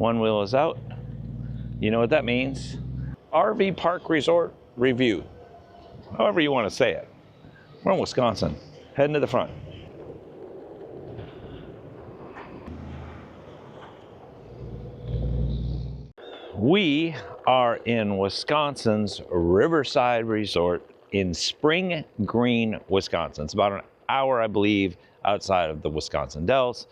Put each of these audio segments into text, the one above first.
One wheel is out. You know what that means? RV Park Resort Review. However you want to say it. We're in Wisconsin, heading to the front. We are in Wisconsin's Riverside Resort in Spring Green, Wisconsin. It's about an hour, I believe, outside of the Wisconsin Dells.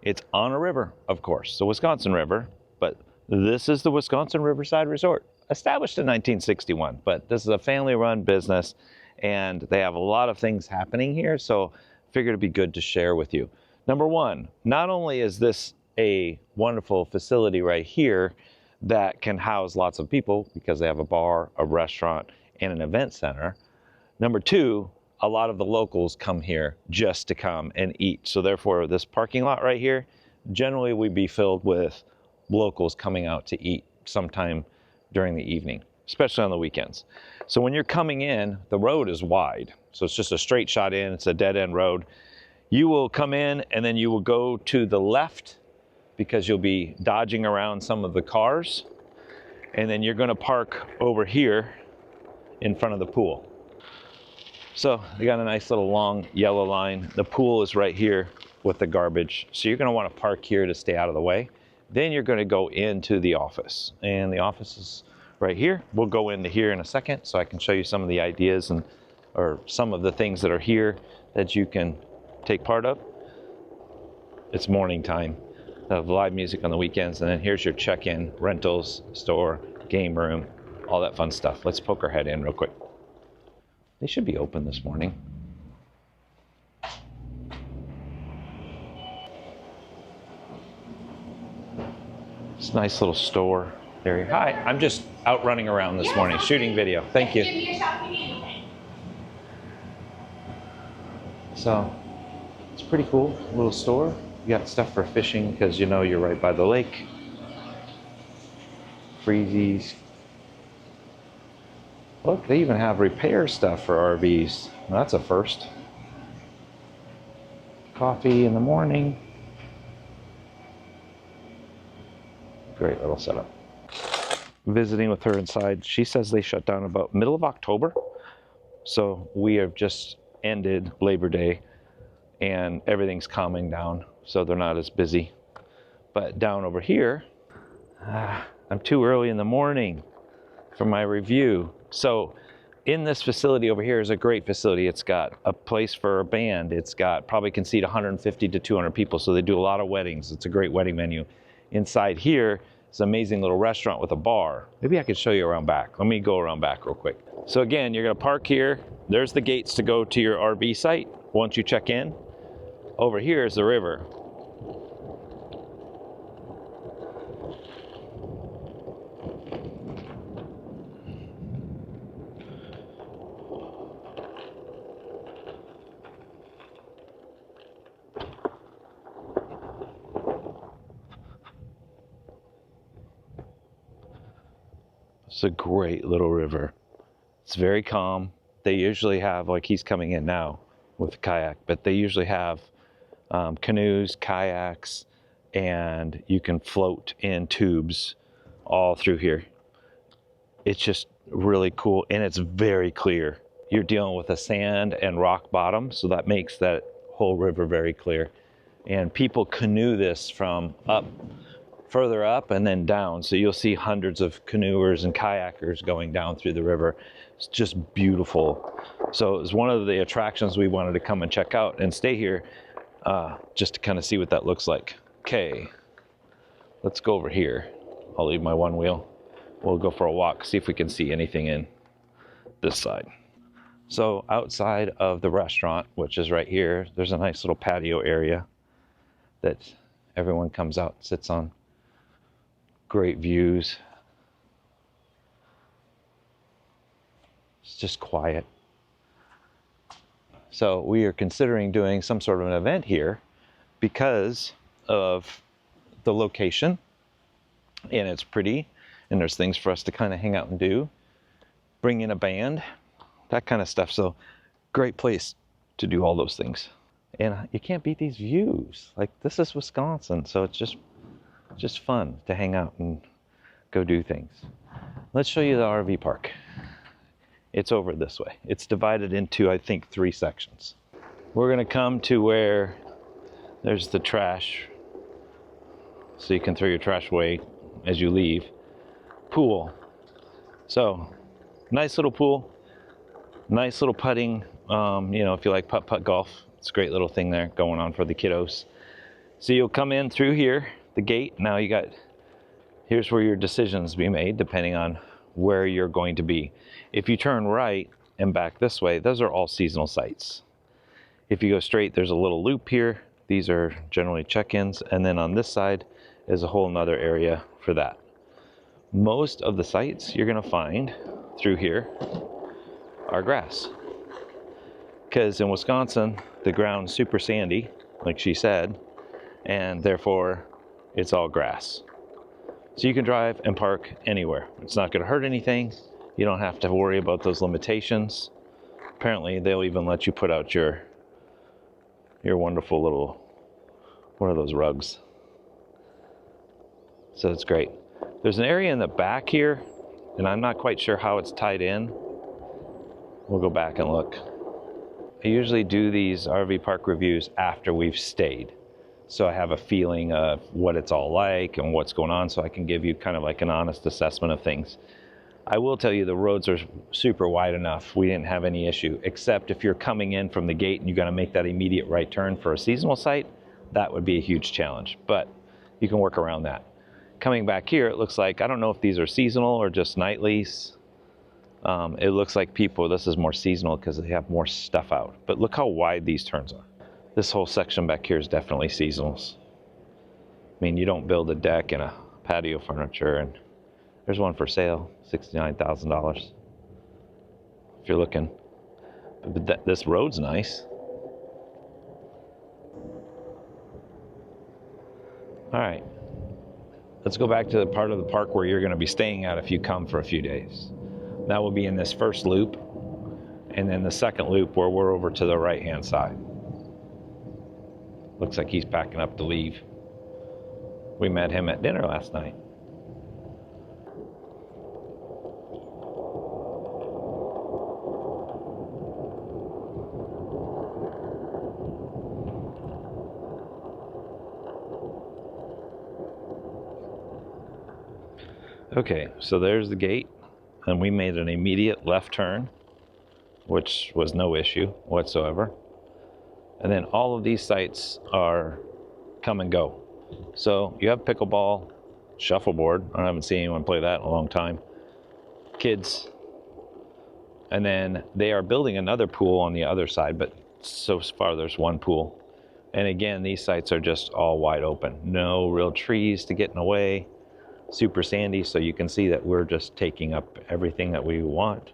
It's on a river, of course, the Wisconsin River, but this is the Wisconsin Riverside Resort, established in 1961, but this is a family-run business, and they have a lot of things happening here, so I figured it'd be good to share with you. Number one, not only is this a wonderful facility right here that can house lots of people because they have a bar, a restaurant, and an event center. Number two, a lot of the locals come here just to come and eat. So therefore, this parking lot right here, generally would be filled with locals coming out to eat sometime during the evening, especially on the weekends. So when you're coming in, the road is wide. So it's just a straight shot in, it's a dead end road. You will come in and then you will go to the left because you'll be dodging around some of the cars. And then you're gonna park over here in front of the pool. So they got a nice little long yellow line. The pool is right here with the garbage. So you're gonna wanna park here to stay out of the way. Then you're gonna go into the office. And the office is right here. We'll go into here in a second so I can show you some of the ideas or some of the things that are here that you can take part of. It's morning time. They have live music on the weekends, and then here's your check-in, rentals, store, game room, all that fun stuff. Let's poke our head in real quick. They should be open this morning. It's a nice little store area. Hi, I'm just out running around this morning, shooting video. Thank you. So, it's pretty cool, little store. You got stuff for fishing because you know you're right by the lake. Freezies. Look, they even have repair stuff for RVs. Well, that's a first. Coffee in the morning. Great little setup. Visiting with her inside, she says they shut down about middle of October. So we have just ended Labor Day and everything's calming down. So they're not as busy. But down over here, I'm too early in the morning for my review. So in this facility over here is a great facility. It's got a place for a band. It's got probably can seat 150 to 200 people. So they do a lot of weddings. It's a great wedding venue. Inside here is an amazing little restaurant with a bar. Maybe I could show you around back. Let me go around back real quick. So again, you're gonna park here. There's the gates to go to your RV site once you check in. Over here is the river. It's a great little river. It's very calm. They usually have, like he's coming in now with a kayak, but they usually have canoes, kayaks, and you can float in tubes all through here. It's just really cool, and it's very clear. You're dealing with a sand and rock bottom, so that makes that whole river very clear. And people canoe this from further up and then down. So you'll see hundreds of canoers and kayakers going down through the river. It's just beautiful. So it was one of the attractions we wanted to come and check out and stay here just to kind of see what that looks like. Okay, let's go over here. I'll leave my one wheel. We'll go for a walk, see if we can see anything in this side. So outside of the restaurant, which is right here, there's a nice little patio area that everyone comes out and sits on. Great views. It's just quiet. So we are considering doing some sort of an event here because of the location, and it's pretty, and there's things for us to kind of hang out and do. Bring in a band, that kind of stuff. So great place to do all those things. And you can't beat these views. Like, this is Wisconsin, so it's just just fun to hang out and go do things. Let's show you the RV park. It's over this way. It's divided into, I think, 3 sections. We're gonna come to where there's the trash, so you can throw your trash away as you leave. Pool. So, nice little pool, nice little putting, you know, if you like putt-putt golf, it's a great little thing there going on for the kiddos. So you'll come in through here, the gate. Now here's where your decisions be made depending on where you're going to be. If you turn right and back this way, those are all seasonal sites. If you go straight, there's a little loop here. These are generally check-ins. And then on this side is a whole nother area for that. Most of the sites you're gonna find through here are grass. Because in Wisconsin, the ground's super sandy, like she said, and therefore it's all grass. So you can drive and park anywhere. It's not gonna hurt anything. You don't have to worry about those limitations. Apparently they'll even let you put out your wonderful little, what are those rugs? So it's great. There's an area in the back here, and I'm not quite sure how it's tied in. We'll go back and look. I usually do these RV park reviews after we've stayed. So I have a feeling of what it's all like and what's going on, so I can give you kind of like an honest assessment of things. I will tell you the roads are super wide enough. We didn't have any issue, except if you're coming in from the gate and you're gonna make that immediate right turn for a seasonal site, that would be a huge challenge, but you can work around that. Coming back here, it looks like, I don't know if these are seasonal or just nightlies. It looks like this is more seasonal because they have more stuff out. But look how wide these turns are. This whole section back here is definitely seasonals. I mean, you don't build a deck and a patio furniture, and there's one for sale, $69,000. If you're looking. But this road's nice. All right. Let's go back to the part of the park where you're gonna be staying at if you come for a few days. That will be in this first loop, and then the second loop where we're over to the right-hand side. Looks like he's packing up to leave. We met him at dinner last night. Okay, so there's the gate, and we made an immediate left turn, which was no issue whatsoever. And then all of these sites are come and go. So you have pickleball, shuffleboard. I haven't seen anyone play that in a long time. Kids. And then they are building another pool on the other side, but so far there's one pool. And again, these sites are just all wide open. No real trees to get in the way. Super sandy, so you can see that we're just taking up everything that we want.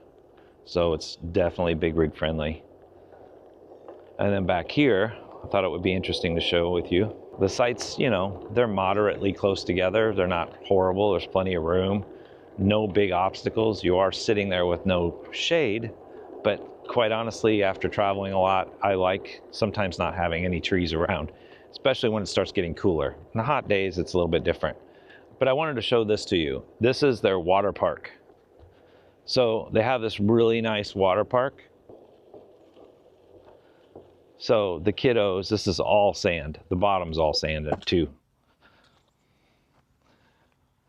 So it's definitely big rig friendly. And then back here, I thought it would be interesting to show with you. The sites, you know, they're moderately close together. They're not horrible. There's plenty of room. No big obstacles. You are sitting there with no shade, but quite honestly, after traveling a lot, I like sometimes not having any trees around, especially when it starts getting cooler. In the hot days, it's a little bit different. But I wanted to show this to you. This is their water park. So they have this really nice water park. So the kiddos, this is all sand. The bottom's all sanded too.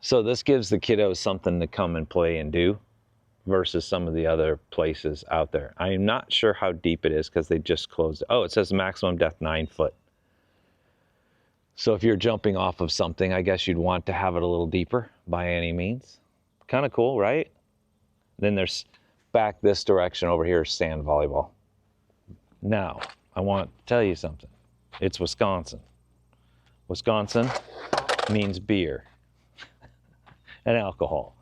So this gives the kiddos something to come and play and do versus some of the other places out there. I'm not sure how deep it is because they just closed it. Oh, it says maximum depth 9 foot. So if you're jumping off of something, I guess you'd want to have it a little deeper by any means. Kind of cool, right? Then there's back this direction over here, sand volleyball. Now, I want to tell you something. It's Wisconsin. Wisconsin means beer and alcohol.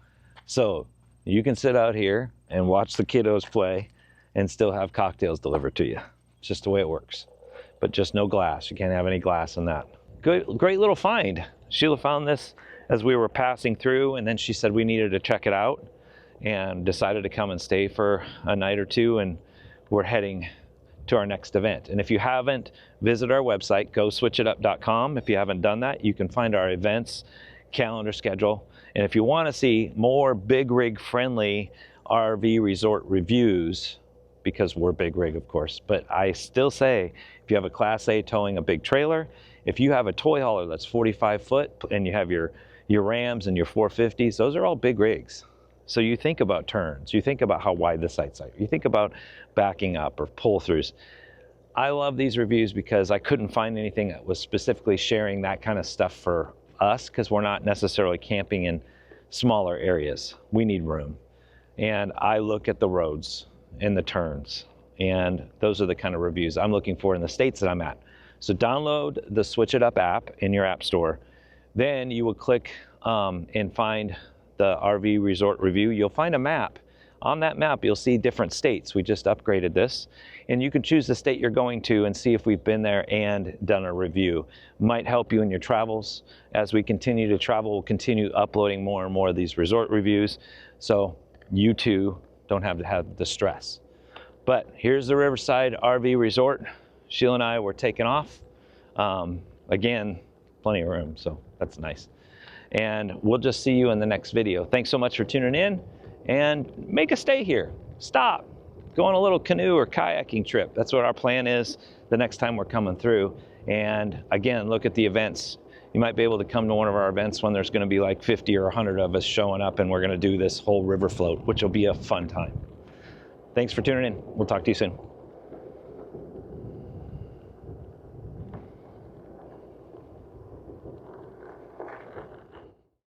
So you can sit out here and watch the kiddos play and still have cocktails delivered to you. It's just the way it works. But just no glass. You can't have any glass in that. Great little find. Sheila found this as we were passing through, and then she said we needed to check it out and decided to come and stay for a night or two, and we're heading to our next event. And if you haven't, visit our website, 𝑀_𝐻𝐿𝑖𝐻.com. If you haven't done that, you can find our events calendar schedule. And if you want to see more big rig friendly RV resort reviews, because we're big rig, of course, but I still say if you have a Class A towing a big trailer, if you have a toy hauler that's 45 foot and you have your Rams and your 450s, those are all big rigs. So you think about turns, you think about how wide the sights are, you think about backing up or pull throughs. I love these reviews because I couldn't find anything that was specifically sharing that kind of stuff for us, because we're not necessarily camping in smaller areas. We need room. And I look at the roads and the turns, and those are the kind of reviews I'm looking for in the states that I'm at. So download the Switch It Up app in your app store. Then you will click and find the RV Resort Review. You'll find a map. On that map, you'll see different states. We just upgraded this. And you can choose the state you're going to and see if we've been there and done a review. Might help you in your travels. As we continue to travel, we'll continue uploading more and more of these resort reviews, so you too don't have to have the stress. But here's the Riverside RV Resort. Sheila and I were taking off. Again, plenty of room, so that's nice. And we'll just see you in the next video. Thanks so much for tuning in, and make a stay here. Stop. Go on a little canoe or kayaking trip. That's what our plan is the next time we're coming through. And again, look at the events. You might be able to come to one of our events when there's going to be like 50 or 100 of us showing up, and we're going to do this whole river float, which will be a fun time. Thanks for tuning in. We'll talk to you soon.